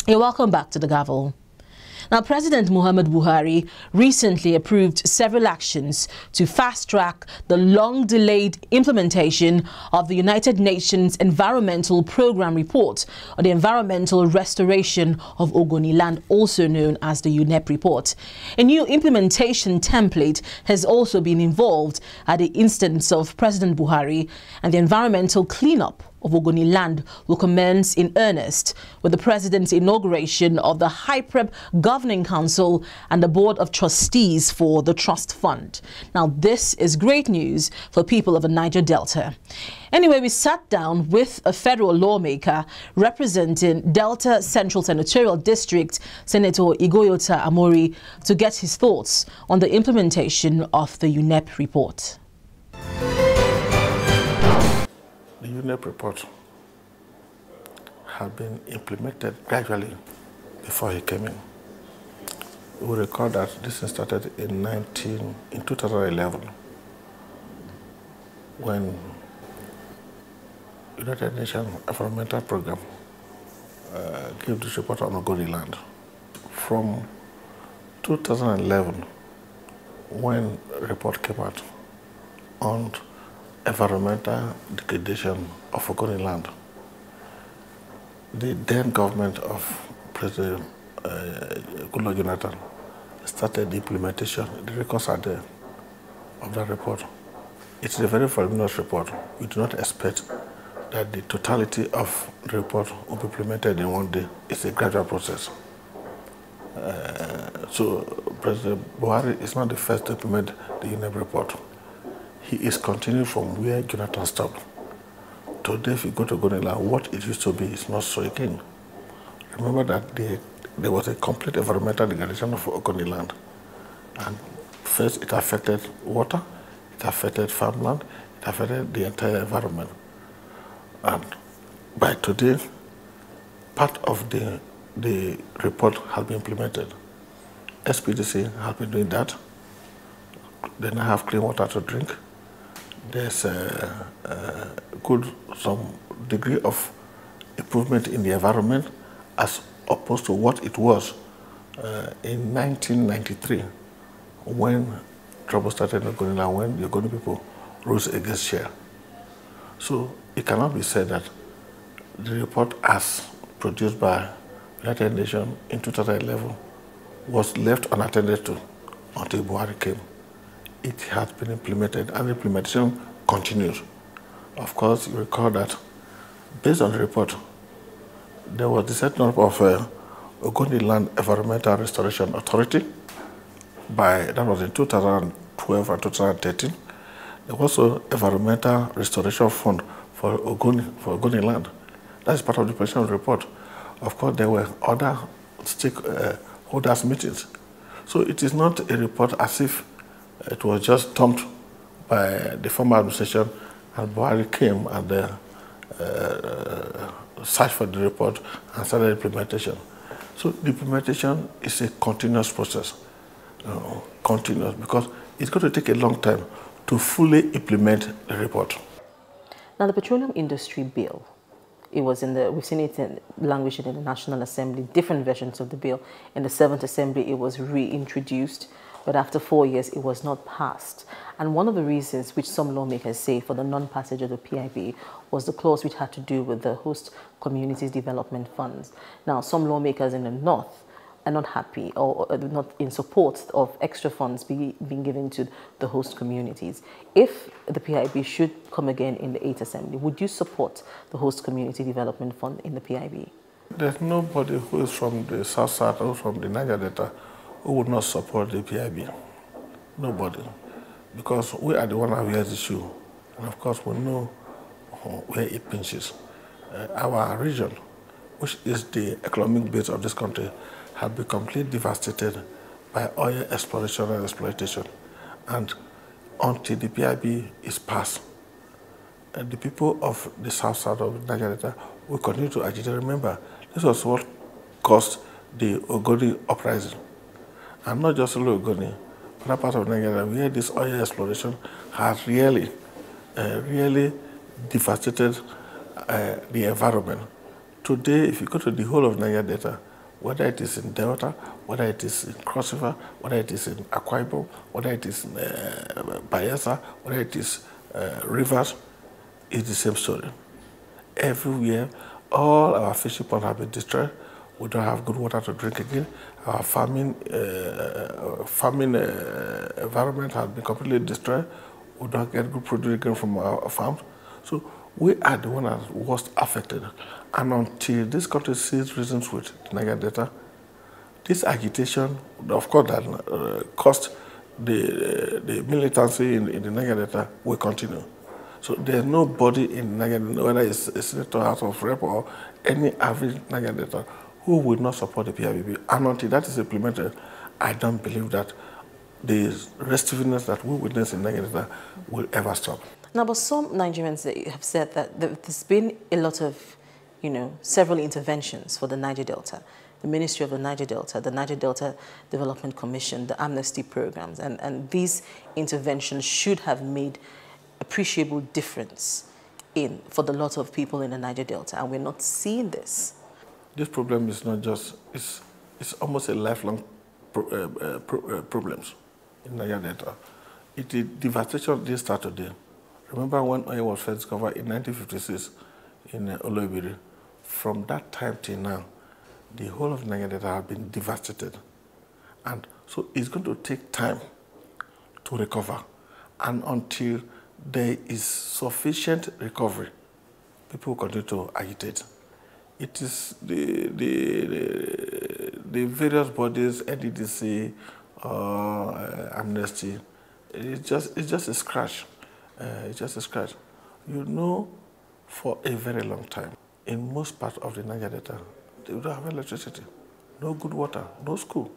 You're welcome back to the Gavel. Now, President Muhammad Buhari recently approved several actions to fast-track the long-delayed implementation of the United Nations Environmental Programme report on the environmental restoration of Ogoni land, also known as the UNEP report. A new implementation template has also been involved at the instance of President Buhari, and the environmental cleanup of Ogoni land will commence in earnest with the President's inauguration of the HYPREP Governing Council and the Board of Trustees for the Trust Fund. Now, this is great news for people of the Niger-Delta. Anyway, we sat down with a federal lawmaker representing Delta Central Senatorial District, Senator Igoyota Amori, to get his thoughts on the implementation of the UNEP report. The UNEP report had been implemented gradually before he came in. We will recall that this started in 2011 when United Nations Environmental Programme gave this report on Ogoni land. From 2011, when the report came out on environmental degradation of Ogoni land, the then government of President Goodluck Jonathan started the implementation. The records are there of that report. It's a very voluminous report. We do not expect that the totality of the report will be implemented in one day. It's a gradual process. So President Buhari is not the first to implement the UNEP report. He is continuing from where Jonathan stopped. Today, if you go to Ogoni land, what it used to be is not so again. Remember that there was a complete environmental degradation of Ogoni land. And first, it affected water, it affected farmland, it affected the entire environment. And by today, part of the report has been implemented. SPDC has been doing that. They now have clean water to drink. There's some degree of improvement in the environment as opposed to what it was in 1993 when trouble started in Ogoni land, when the Ogoni people rose against share. So it cannot be said that the report as produced by United Nations in 2011 was left unattended to until Buhari came. It has been implemented and implementation continues. Of course, you recall that based on the report, there was the setting up of Ogoni Land Environmental Restoration Authority that was in 2012 and 2013. There was also Environmental Restoration Fund for Ogoni land. That is part of the presentation report. Of course, there were other stakeholders meetings. So it is not a report as if it was just dumped by the former administration and Buhari came and searched for the report and started implementation. So the implementation is a continuous process, continuous, because it's going to take a long time to fully implement the report. Now, the Petroleum Industry Bill, it was we've seen it languishing in the National Assembly, different versions of the bill. In the 7th Assembly, it was reintroduced, but after 4 years, it was not passed. And one of the reasons which some lawmakers say for the non-passage of the PIB was the clause which had to do with the host communities development funds. Now, some lawmakers in the north are not happy or not in support of extra funds being given to the host communities. If the PIB should come again in the 8th Assembly, would you support the host community development fund in the PIB? There's nobody who is from the South or from the Niger-Delta who would not support the PIB. Nobody. Because we are the one who has the issue. And of course, we know where it pinches. Our region, which is the economic base of this country, has been completely devastated by oil exploration and exploitation. And until the PIB is passed, the people of the south of Niger-Delta will continue to agitate. Remember, this was what caused the Ogoni uprising. And not just Ogoni, but other part of Nigeria, where this oil exploration has really devastated the environment. Today, if you go to the whole of Niger-Delta, whether it is in Delta, whether it is in Cross River, whether it is in Akwa Ibom, whether it is in Bayelsa, whether it is Rivers, it's the same story. Everywhere, all our fishing ponds have been destroyed. We don't have good water to drink again. Our farming environment has been completely destroyed. We don't get good produce again from our farms. So we are the one that's worst affected. And until this country sees reasons with the Niger-Delta, this agitation, of course, that cost the militancy in the Niger-Delta will continue. So there's nobody in Niger-Delta, whether it's a senator, House of Rep, or any average Niger-Delta, who will not support the PIBB. And until that is implemented, I don't believe that the restiveness that we witness in Niger-Delta will ever stop. Now, but some Nigerians have said that there's been a lot of, several interventions for the Niger-Delta, the Ministry of the Niger-Delta, the Niger-Delta Development Commission, the amnesty programs, and these interventions should have made appreciable difference for the lot of people in the Niger-Delta, and we're not seeing this. This problem is not just, it's almost a lifelong problems in Niger-Delta. The devastation didn't start today. Remember when oil was first discovered in 1956 in Oloibiri? From that time till now, the whole of Niger-Delta has been devastated. And so it's going to take time to recover. And until there is sufficient recovery, people will continue to agitate. It is the various bodies, NDDC, Amnesty, it's just a scratch. It's just a scratch. For a very long time, in most parts of the Niger-Delta, they don't have electricity, no good water, no school,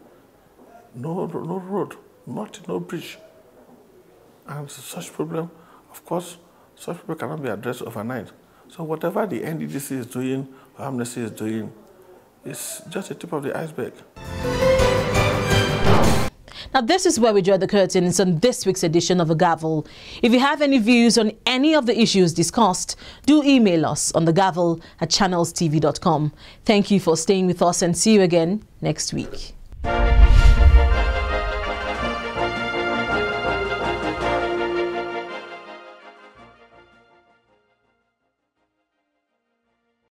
no road, no bridge. And such problem, of course, such problem cannot be addressed overnight. So whatever the NDDC is doing, or Amnesty is doing, is just the tip of the iceberg. Now, this is where we draw the curtains on this week's edition of The Gavel. If you have any views on any of the issues discussed, do email us on thegavel@channelstv.com. Thank you for staying with us, and see you again next week.